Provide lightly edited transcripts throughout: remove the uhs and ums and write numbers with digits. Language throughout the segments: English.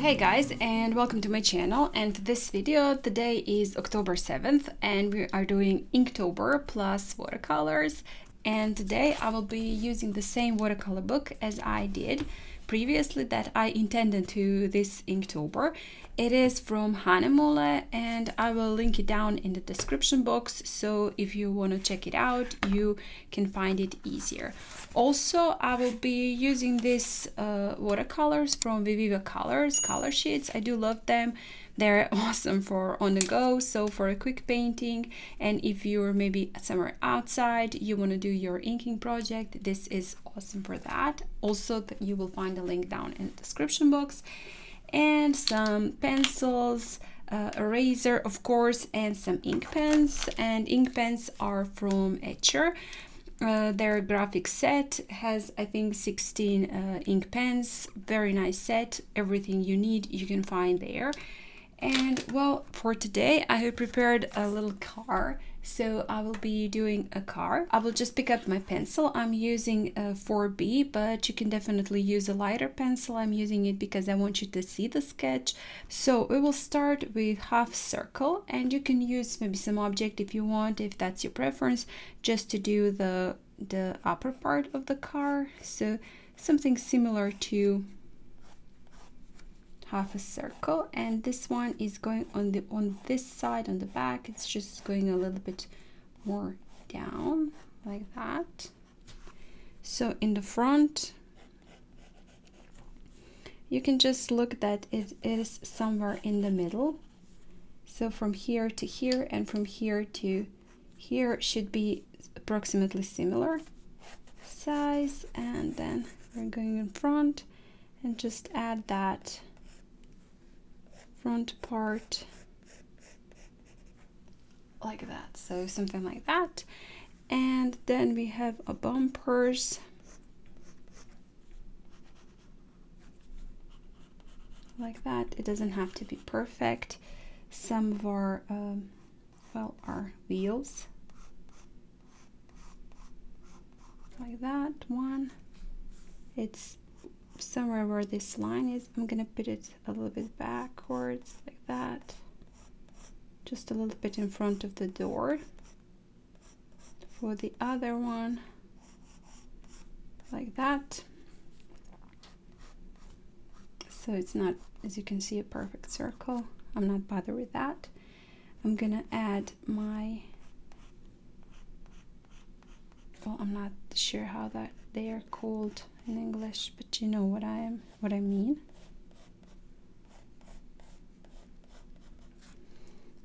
Hey guys, and welcome to my channel. And this video, today is October 7th and we are doing Inktober plus watercolors. And today I will be using the same watercolor book as I did previously that I intended to this Inktober. It is from Hahnemuhle and I will link it down in the description box, so if you want to check it out you can find it easier. Also, I will be using these watercolors from Viviva Colors color sheets. I do love them. They're awesome for on the go, so for a quick painting, and if you're maybe somewhere outside you want to do your inking project, this is awesome for that. Also, you will find a link down in the description box, and some pencils, eraser of course, and some ink pens. And ink pens are from Etcher. Their graphic set has, I think, 16 ink pens. Very nice set. Everything you need you can find there. And well, for today I have prepared a little car, so I will be doing a car. I will just pick up my pencil. I'm using a 4B, but you can definitely use a lighter pencil. I'm using it because I want you to see the sketch. So we will start with half circle, and you can use maybe some object if you want, if that's your preference, just to do the upper part of the car. So something similar to half a circle, and this one is going on this side, on the back. It's just going a little bit more down like that. So in the front you can just look that it is somewhere in the middle. So from here to here and from here to here should be approximately similar size, and then we're going in front and just add that front part like that, so something like that. And then we have a bumpers like that. It doesn't have to be perfect. Some of our our wheels like that one. It's somewhere where this line is. I'm gonna put it a little bit backwards like that, just a little bit in front of the door. For the other one like that, so it's not, as you can see, a perfect circle. I'm not bothered with that. I'm gonna add my, well, I'm not sure how that they are called in English, but you know what I mean.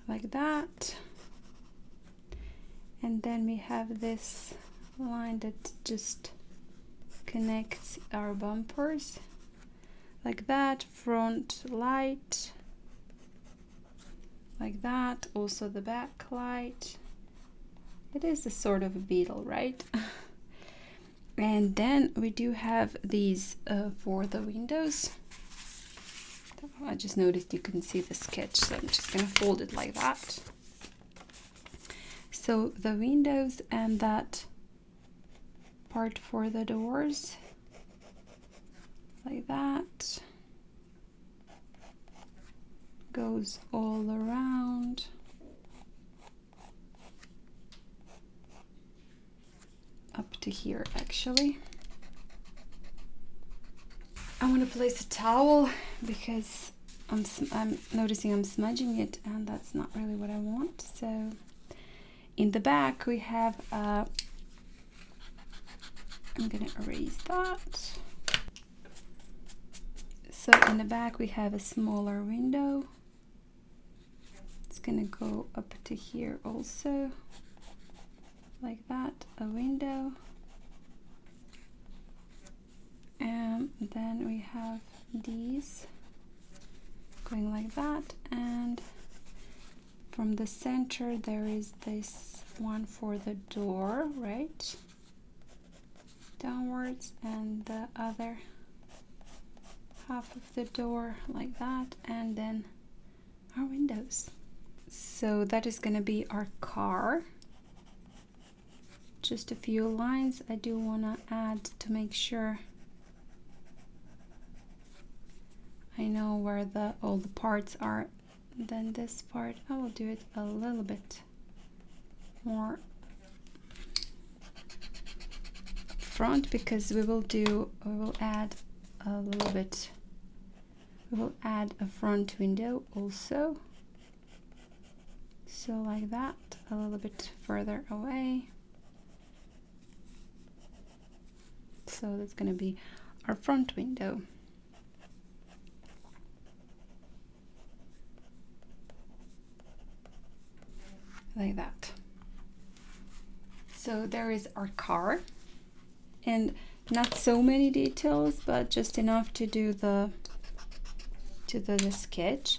Like that. And then we have this line that just connects our bumpers like that. Front light like that, also the back light. It is a sort of a beetle, right? And then we do have these for the windows. I just noticed you couldn't see the sketch, so I'm just gonna fold it like that. So the windows and that part for the doors like that goes all around. Up to here actually. I want to place a towel because I'm noticing I'm smudging it, and that's not really what I want. So in the back we have I'm gonna erase that. So in the back we have a smaller window. It's gonna go up to here also like that, a window. And then we have these going like that, and from the center there is this one for the door, right, downwards, and the other half of the door like that, and then our windows. So that is going to be our car. Just a few lines I do want to add to make sure I know where all the parts are. Then this part, I will do it a little bit more front, because we will add a little bit. We will add a front window also. So like that, a little bit further away. So that's going to be our front window. Like that. So there is our car, and not so many details, but just enough to do the sketch.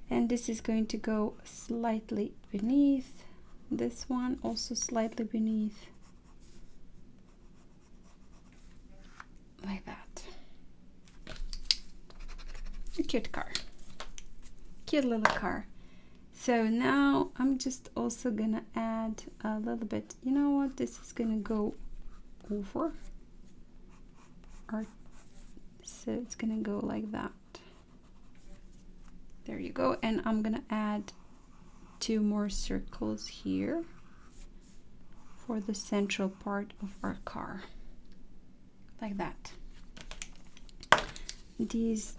And this is going to go slightly beneath this one, also slightly beneath, like that. A cute car, cute little car. So now I'm just also gonna add a little bit, you know what, this is gonna go over, so it's gonna go like that. There you go. And I'm gonna add 2 more circles here for the central part of our car, like that. These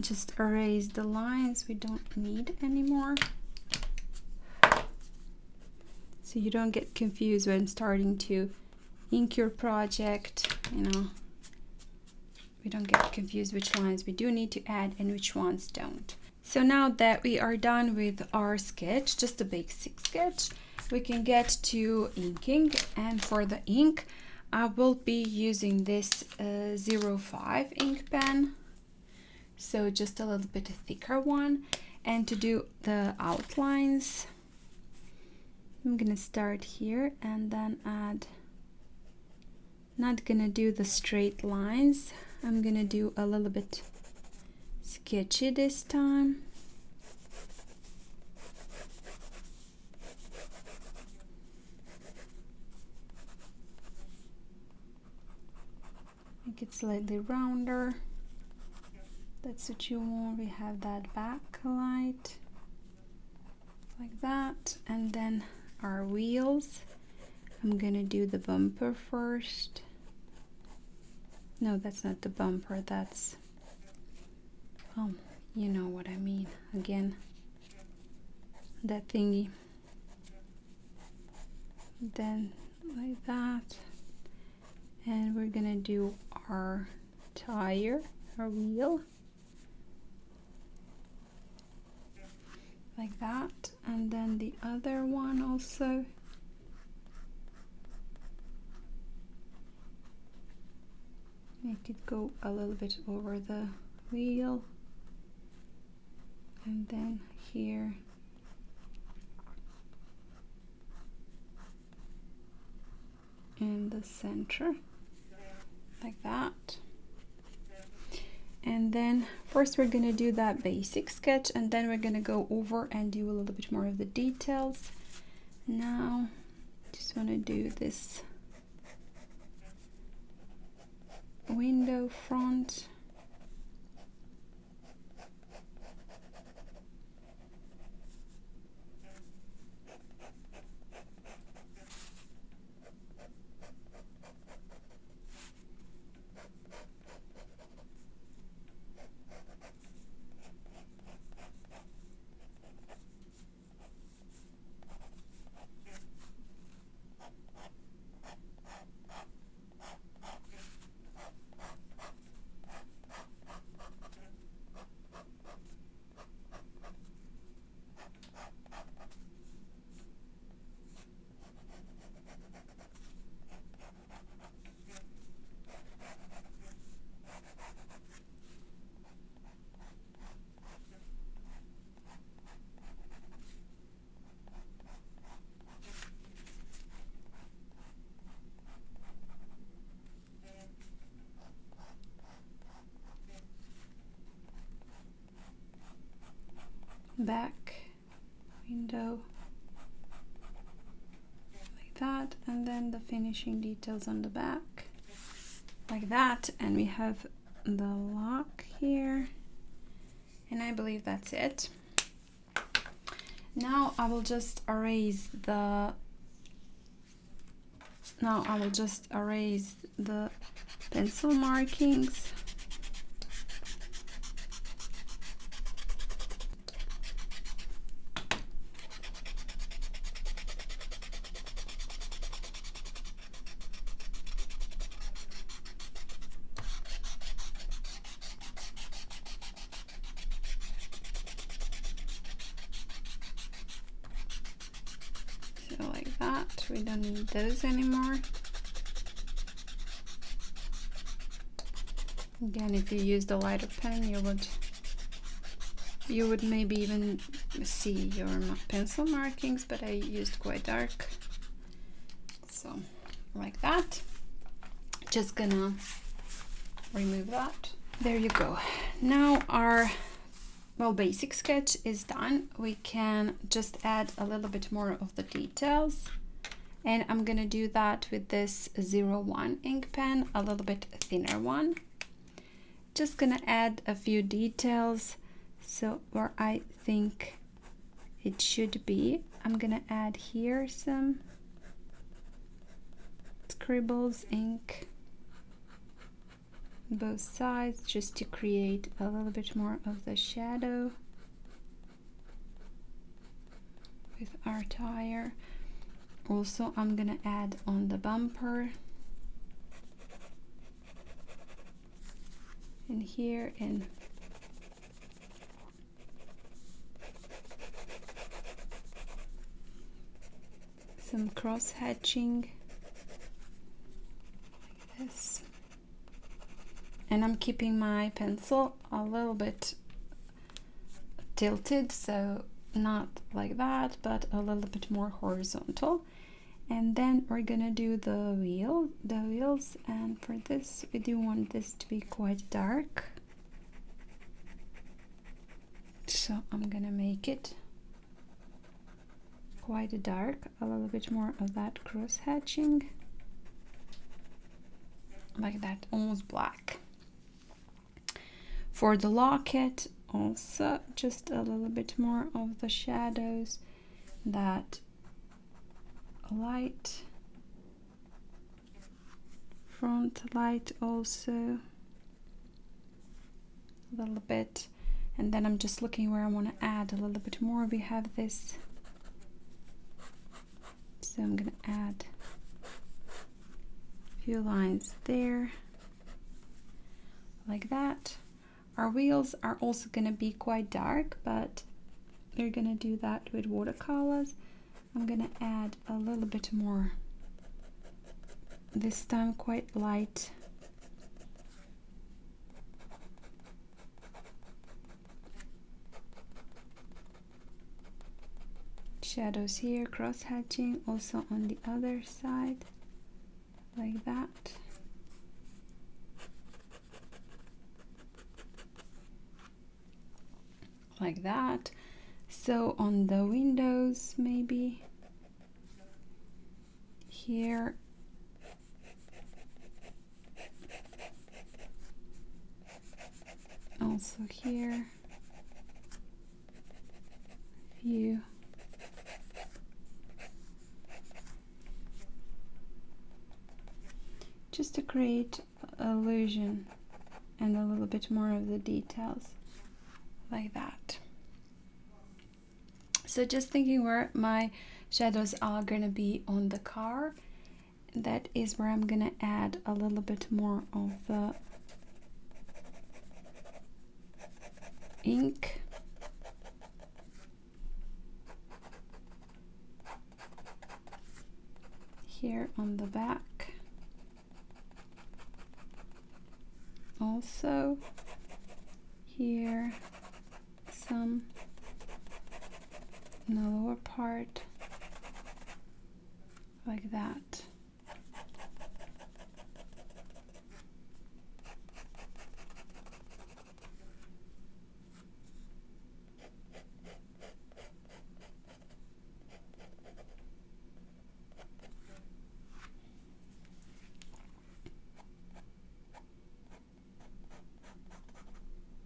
just erase the lines we don't need anymore, so you don't get confused when starting to ink your project. You know, we don't get confused which lines we do need to add and which ones don't. So now that we are done with our sketch, just a basic sketch, we can get to inking. And for the ink, I will be using this 05 ink pen. So just a little bit thicker one. And to do the outlines, I'm gonna start here and then add, not gonna do the straight lines, I'm gonna do a little bit sketchy this time. Make it slightly rounder. That's what you want. We have that backlight like that, and then our wheels. I'm gonna do the bumper first. No, that's not the bumper, that's, you know what I mean. Again, that thingy. Then like that, and we're gonna do our tire, our wheel, like that, and then the other one also. Make it go a little bit over the wheel, and then here in the center, like that. And then first we're gonna do that basic sketch, and then we're gonna go over and do a little bit more of the details. Now just want to do this window front. Back window like that, and then the finishing details on the back like that. And we have the lock here, And I believe that's it. Now I will just erase the pencil markings. So like that, we don't need those anymore. Again, if you use the lighter pen, you would maybe even see your pencil markings, but I used quite dark. So like that. Just gonna remove that. There you go. Now our basic sketch is done. We can just add a little bit more of the details, and I'm gonna do that with this 01 ink pen, a little bit thinner one. Just gonna add a few details. So where I think it should be, I'm gonna add here some scribbles ink on both sides, just to create a little bit more of the shadow with our tire. Also, I'm gonna add on the bumper in here, and some cross hatching like this. And I'm keeping my pencil a little bit tilted, so not like that, but a little bit more horizontal. And then we're gonna do the wheels, and for this we do want this to be quite dark, so I'm gonna make it quite dark, a little bit more of that cross hatching like that, almost black. For the locket, also just a little bit more of the shadows, that light, front light also a little bit. And then I'm just looking where I want to add a little bit more. We have this, so I'm gonna add a few lines there like that. Our wheels are also gonna be quite dark, but we're gonna do that with watercolors. I'm gonna add a little bit more, this time quite light. Shadows here, cross hatching also on the other side, like that. Like that. So on the windows, maybe here, also here, view. Just to create illusion and a little bit more of the details, like that. So just thinking where my shadows are gonna be on the car, that is where I'm gonna add a little bit more of the ink. Here on the back. Also here some in the lower part, like that.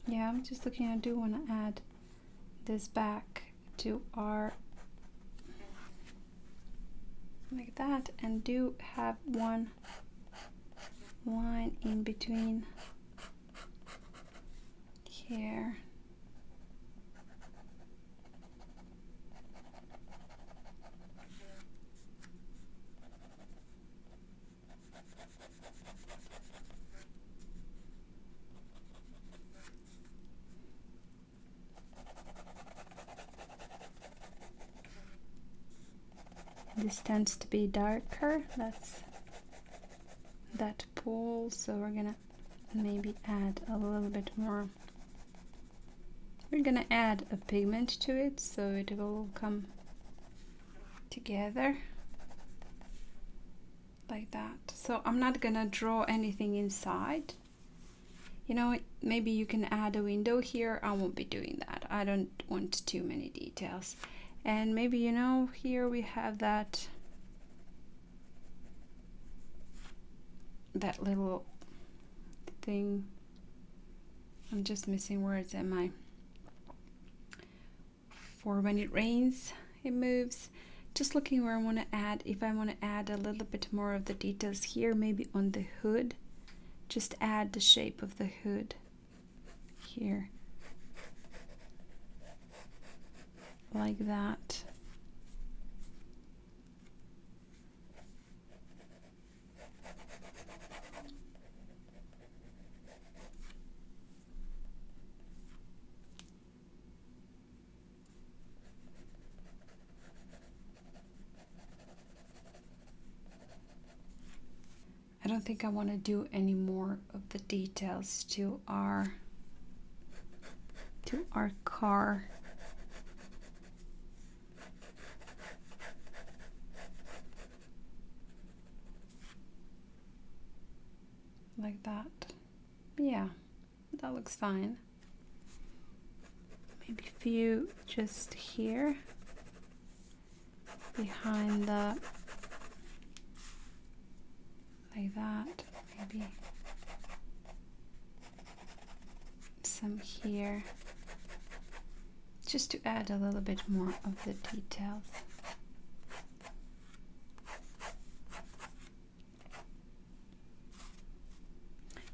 Yeah, I'm just looking, I do want to add this back to our, like that, and do have one line in between here. This tends to be darker, that's that pool, so we're gonna maybe add a little bit more. We're gonna add a pigment to it so it will come together like that. So I'm not gonna draw anything inside. You know, maybe you can add a window here. I won't be doing that. I don't want too many details. And maybe, you know, here we have that little thing. I'm just missing words, am I? For when it rains, it moves. Just looking where I want to add, if I want to add a little bit more of the details here, maybe on the hood, just add the shape of the hood here. Like that. I don't think I want to do any more of the details to our car. Like that. Yeah, that looks fine. Maybe a few just here behind the, like that, maybe some here, just to add a little bit more of the details.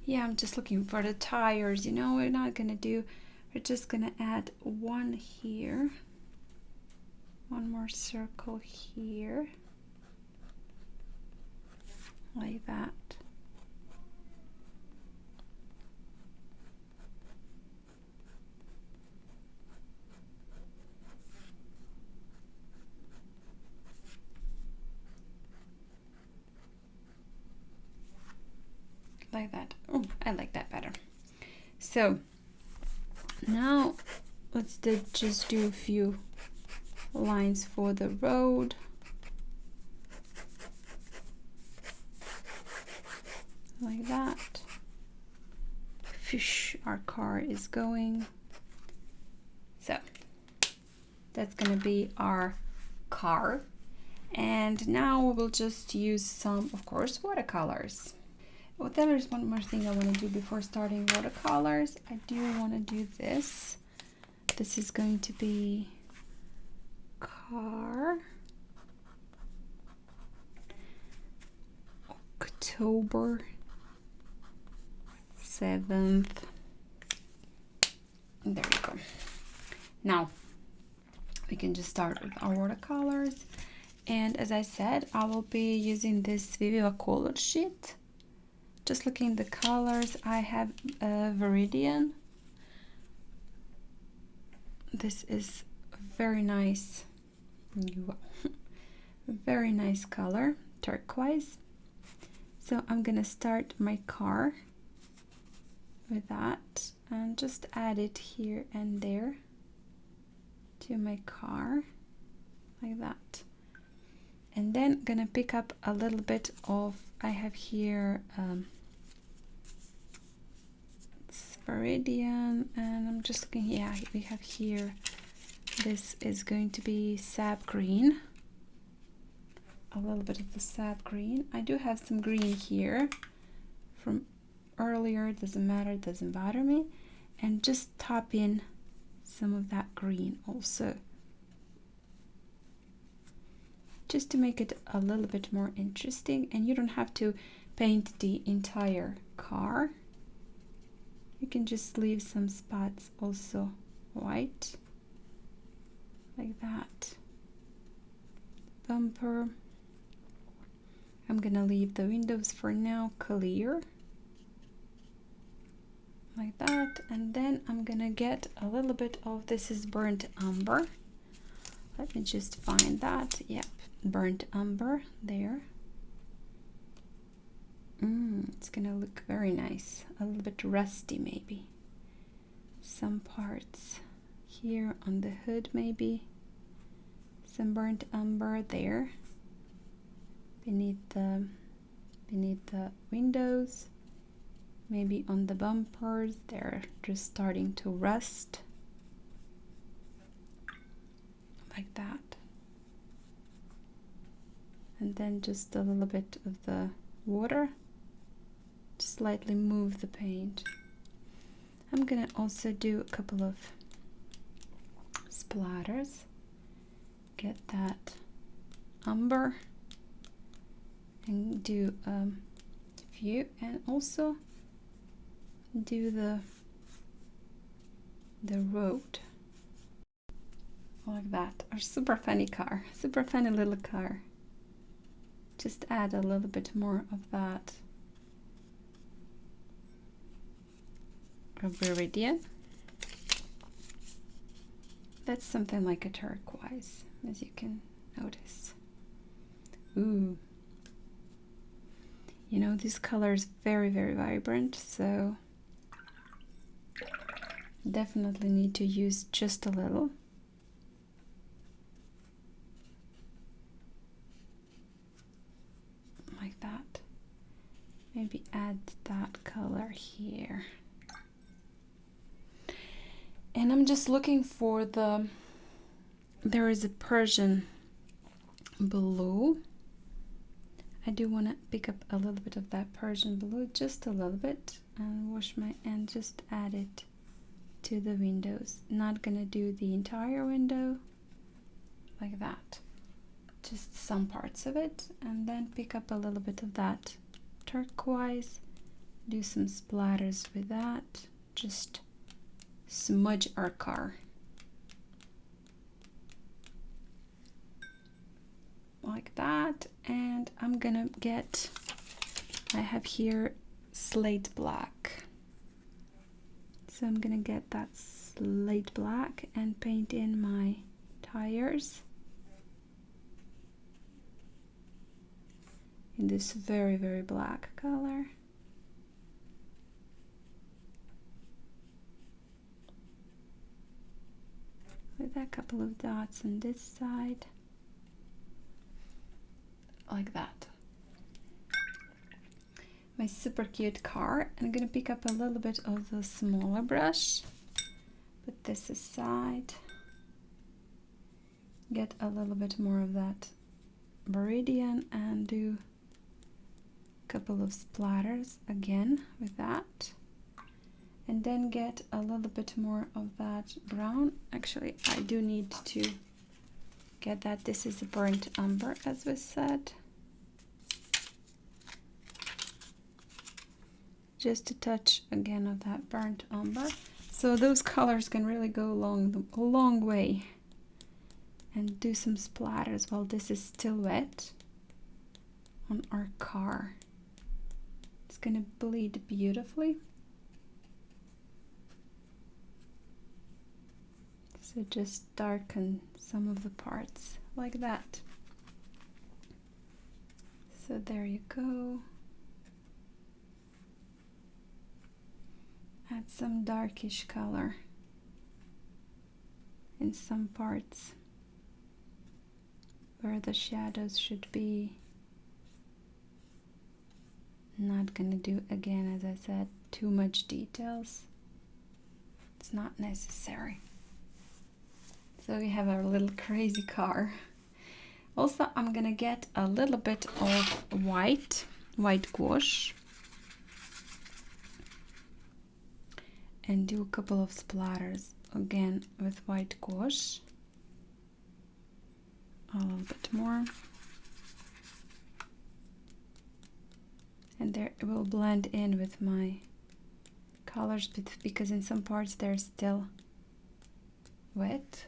Yeah, I'm just looking for the tires, you know, we're just gonna add one here, one more circle here, like that. Like that. Oh, I like that better. So now let's just do a few lines for the road. Like that. Fish, our car is going. So that's gonna be our car. And now we'll just use some, of course, watercolors. Well, there's one more thing I want to do before starting watercolors. I do want to do this. This is going to be car. October 7th. There we go. Now we can just start with our watercolors. And as I said, I will be using this color sheet. Just looking at the colors, I have a Viridian. This is very nice, very nice color, turquoise. So I'm gonna start my car with that and just add it here and there to my car, like that. And then gonna pick up a little bit of, I have here Viridian, and I'm just looking, yeah, we have here, this is going to be sap green, a little bit of the sap green. I do have some green here from earlier, it doesn't matter, it doesn't bother me. and just tap in some of that green also, just to make it a little bit more interesting. And you don't have to paint the entire car. You can just leave some spots also white, like that. Bumper. I'm gonna leave the windows for now clear, like that. And then I'm gonna get a little bit of, this is burnt umber. Let me just find that. Yep, burnt umber there. It's gonna look very nice. A little bit rusty maybe. Some parts here on the hood maybe. Some burnt umber there. Beneath the windows. Maybe on the bumpers. They're just starting to rust. Like that. And then just a little bit of the water. Slightly move the paint. I'm gonna also do a couple of splatters. Get that umber and do a few, and also do the road like that. Our super funny car, super funny little car. Just add a little bit more of that. A viridian. That's something like a turquoise, as you can notice. Ooh. You know, this color is very, very vibrant, so definitely need to use just a little. Like that. Maybe add that color here. And I'm just looking for there is a Persian blue. I do want to pick up a little bit of that Persian blue, just a little bit, and just add it to the windows. Not gonna do the entire window like that, just some parts of it, and then pick up a little bit of that turquoise, do some splatters with that, just smudge our car like that. And I'm gonna get, I have here slate black, so I'm gonna get that slate black and paint in my tires in this very, very black color. With a couple of dots on this side, like that. My super cute car. I'm gonna pick up a little bit of the smaller brush, put this aside, get a little bit more of that meridian, and do a couple of splatters again with that. And then get a little bit more of that brown. Actually, I do need to get that. This is a burnt umber, as we said. Just a touch again of that burnt umber. So those colors can really go a long way. And do some splatters while this is still wet on our car. It's gonna bleed beautifully. So just darken some of the parts like that. So there you go. Add some darkish color in some parts where the shadows should be. Not gonna do, again, as I said, too much details. It's not necessary. So we have our little crazy car. Also, I'm gonna get a little bit of white gouache, and do a couple of splatters again with white gouache. A little bit more. And there it will blend in with my colors because in some parts they're still wet,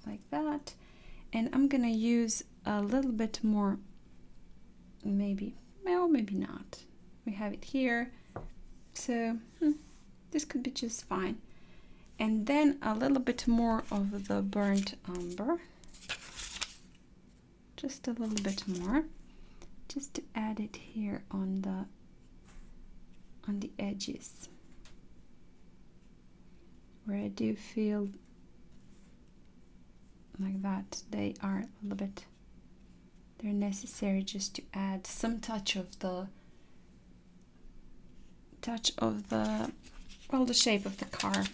like that. And I'm gonna use a little bit more, maybe, well, maybe not. We have it here, so this could be just fine. And then a little bit more of the burnt umber, just a little bit more, just to add it here on the edges, where I do feel like that they are a little bit, they're necessary, just to add some touch of the well, the shape of the car,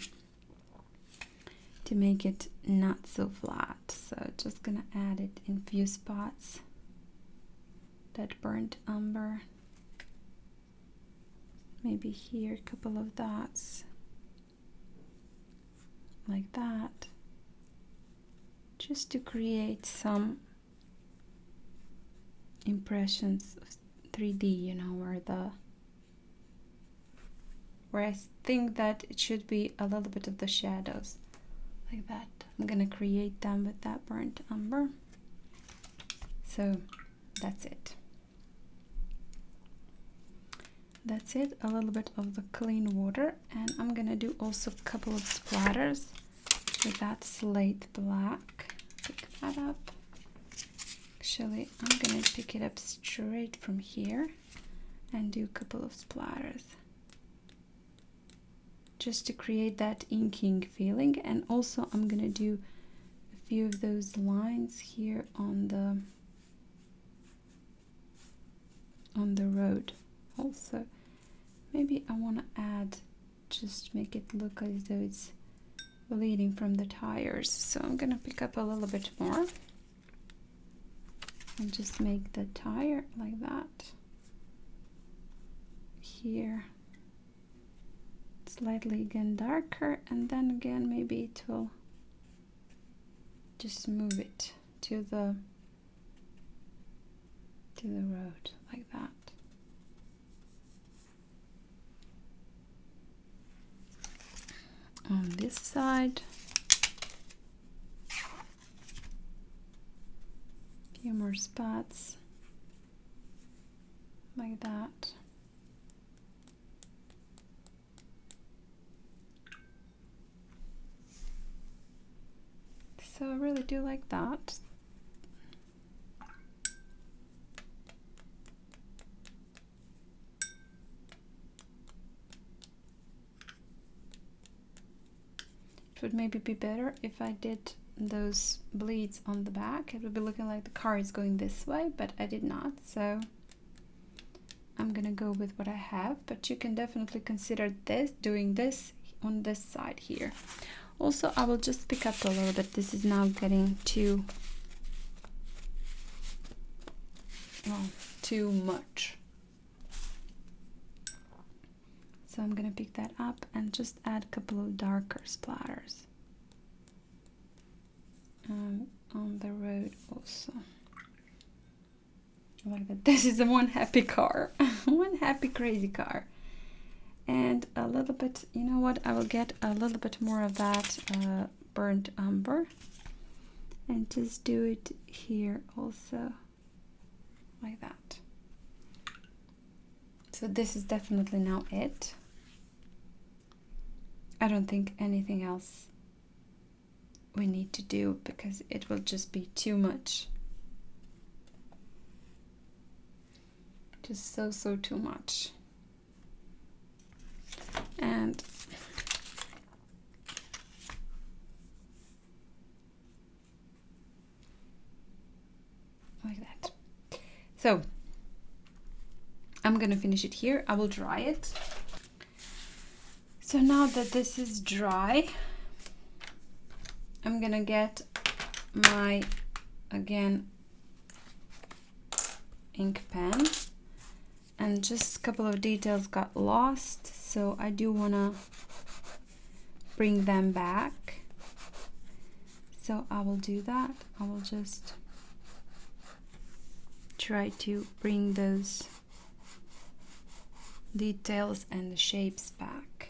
to make it not so flat. So just gonna add it in few spots, that burnt umber, maybe here a couple of dots, like that, just to create some impressions of 3D, you know, where I think that it should be a little bit of the shadows, like that. I'm gonna create them with that burnt umber. So that's it. That's it, a little bit of the clean water, and I'm gonna do also a couple of splatters with that slate black. Pick that up. Actually, I'm gonna pick it up straight from here and do a couple of splatters, just to create that inking feeling. And also I'm gonna do a few of those lines here on the road also. Maybe I want to add, just make it look as though it's bleeding from the tires. So I'm gonna pick up a little bit more and just make the tire like that. Here, slightly again darker, and then again maybe it will just move it to the road, like that. On this side, a few more spots, like that. So I really do like that. It would maybe be better if I did those bleeds on the back. It would be looking like the car is going this way, but I did not, so I'm gonna go with what I have. But you can definitely consider doing this on this side here. Also, I will just pick up a little bit. This is now getting too much. So I'm gonna pick that up and just add a couple of darker splatters on the road also. Like that. This is a one happy car, one happy crazy car. And a little bit, you know what, I will get a little bit more of that burnt umber and just do it here also, like that. So this is definitely now it. I don't think anything else we need to do, because it will just be too much. Just so too much. And like that. So I'm gonna finish it here. I will dry it. So now that this is dry, I'm gonna get my, again, ink pen, and just a couple of details got lost, so I do wanna bring them back. So I will do that. I will just try to bring those details and the shapes back.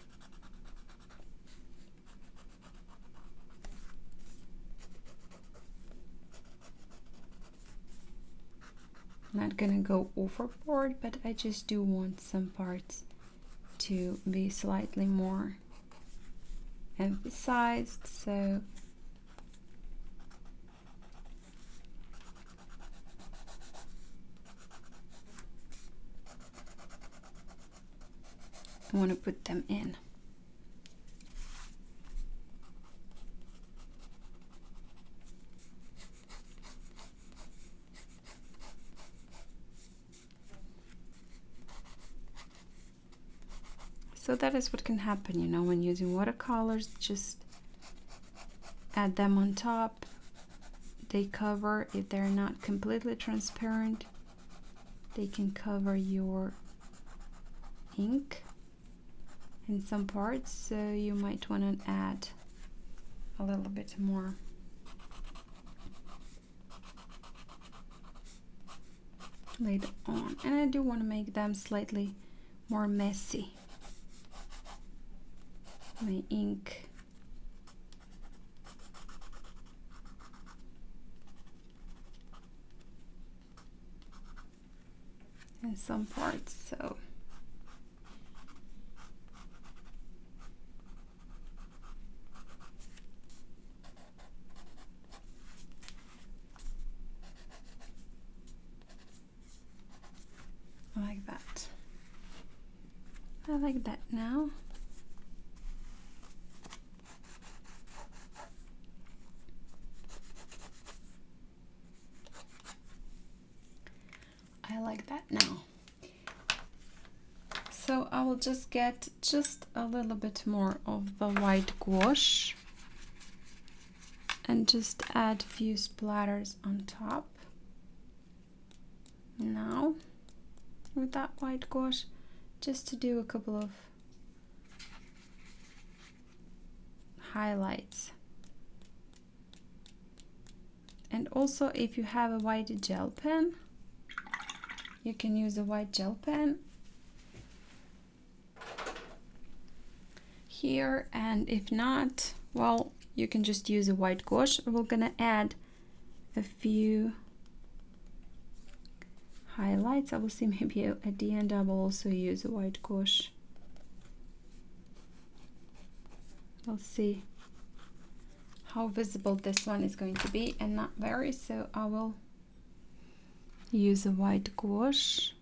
Not gonna go overboard, but I just do want some parts to be slightly more emphasized, so I want to put them in. So that is what can happen, you know, when using watercolors. Just add them on top. They cover, if they're not completely transparent, they can cover your ink in some parts, so you might want to add a little bit more. Later on, and I do want to make them slightly more messy. My ink in some parts, so like that. I like that now. I like that now. So I will just get just a little bit more of the white gouache and just add a few splatters on top. Now with that white gouache, just to do a couple of highlights. And also, if you have a white gel pen, you can use a white gel pen here, and if not, well, you can just use a white gouache. We're gonna add a few highlights. I will see maybe at the end I will also use a white gouache. We'll see how visible this one is going to be, and not very, so I will use a white gouache.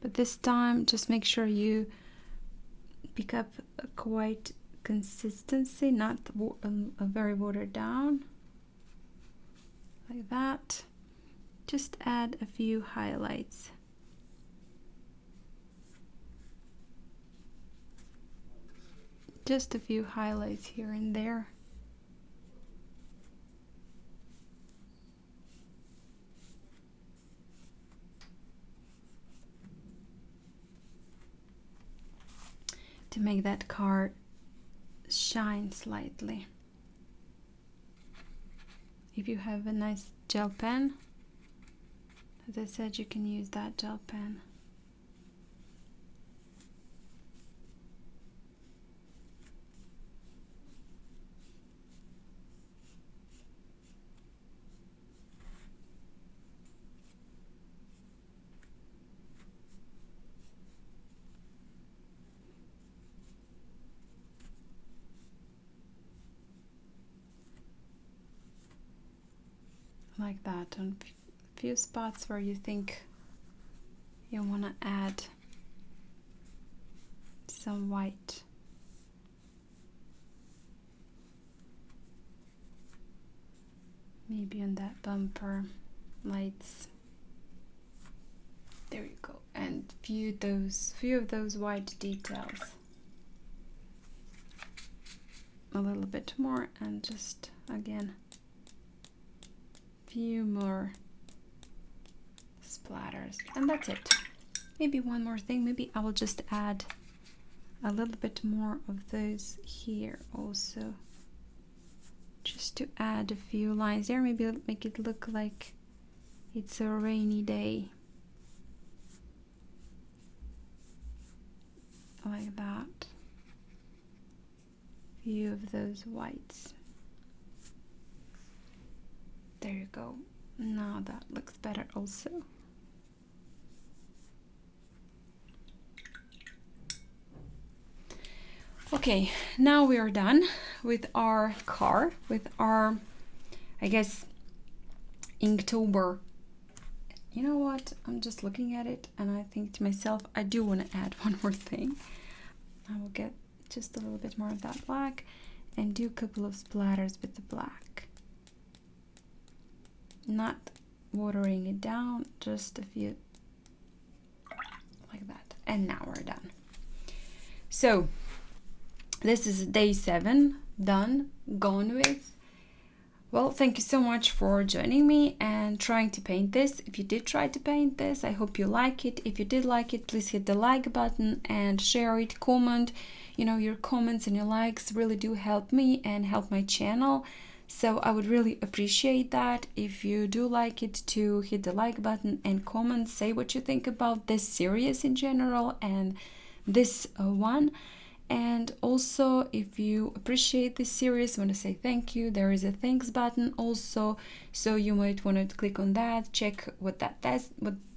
But this time just make sure you pick up a quite consistency, not a very watered down, like that. Just add a few highlights. Just a few highlights here and there. To make that card shine slightly. If you have a nice gel pen, as I said, you can use that gel pen. Like that, on a few spots where you think you want to add some white. Maybe on that bumper lights. There you go. And few of those white details. A little bit more, and just again few more splatters, and that's it. Maybe one more thing, maybe I will just add a little bit more of those here also, just to add a few lines there, maybe make it look like it's a rainy day, like that. Few of those whites. There you go. Now that looks better also. Okay, now we are done with our car, with our, I guess, Inktober. You know what? I'm just looking at it and I think to myself, I do want to add one more thing. I will get just a little bit more of that black and do a couple of splatters with the black. Not watering it down, just a few like that. And now we're done. So this is day 7, done, gone with. Well, thank you so much for joining me and trying to paint this. If you did try to paint this, I hope you like it. If you did like it, please hit the like button and share it, comment. You know, your comments and your likes really do help me and help my channel. So I would really appreciate that if you do like it, to hit the like button and comment, say what you think about this series in general and this one. And also, if you appreciate this series, want to say thank you, there is a thanks button also, so you might want to click on that, check what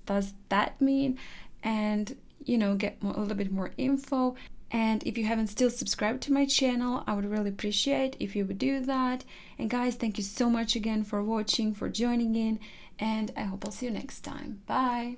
does that mean, and you know, get a little bit more info. And if you haven't still subscribed to my channel, I would really appreciate if you would do that. And guys, thank you so much again for watching, for joining in, and I hope I'll see you next time. Bye.